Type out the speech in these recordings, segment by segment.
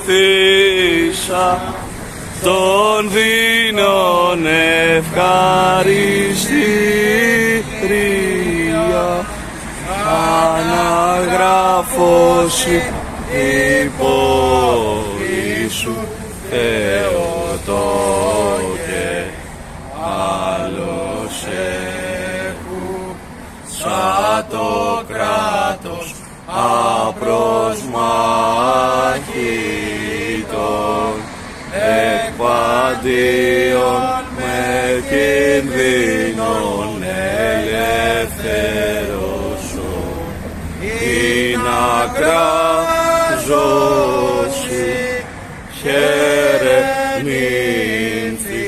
βοηθήσα, των δίνων ευχαριστήρια, αναγράφωση η πόλη σου Θεότο και άλλος έχουν σαν το κράτος απροσμάχητον εκπαντίον με κινδύνων ελευθερώσον ή να κράζωση χαίρε νύμφη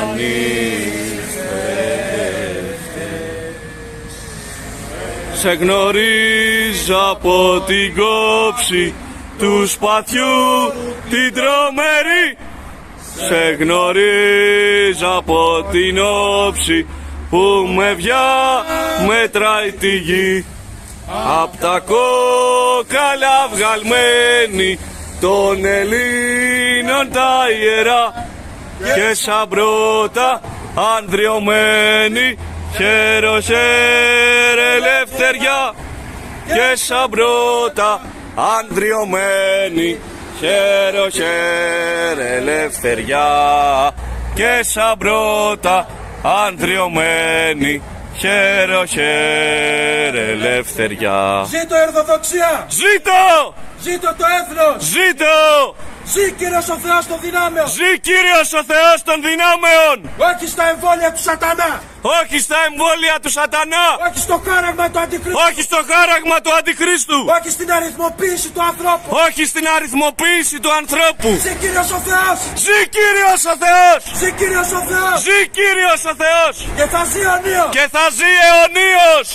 ανήφευτε. Σε γνωρίζω από την κόψη του σπαθιού την τρομερή, σε γνωρίζω από την όψη που με μετράει τη γη, απ' τα κόκαλα βγαλμένη των Ελλήνων τα ιερά και σαν πρώτα ανδριωμένη χαίροσερ ελευθεριά και σαν πρώτα ανδριωμένη χαίροσερ ελευθεριά και σαν πρώτα ανδριωμένη χαίροσερ ελευθεριά. Ζήτω η Ορθοδοξία! Ζήτω! Ζήτω το έθνος! Ζήτω! Ζει Κύριος ο Θεός των δυνάμεων! Ζει Κύριος ο Θεός των δυνάμεων! Όχι στα εμβόλια του σατανά! Όχι στα εμβόλια του σατανά! Όχι στο χάραγμα του Αντιχρίστου! Όχι στο χάραγμα του Αντιχρίστου! Όχι στην αριθμοποίηση του ανθρώπου! Όχι στην αριθμοποίηση του ανθρώπου! Ζει Κύριος ο Θεός! Ζει Κύριος ο Θεός! Ζει Κύριος ο Θεός! Ζει Κύριος ο Θεός! Και θα ζει αιωνίως! Και θα ζει αιωνίως!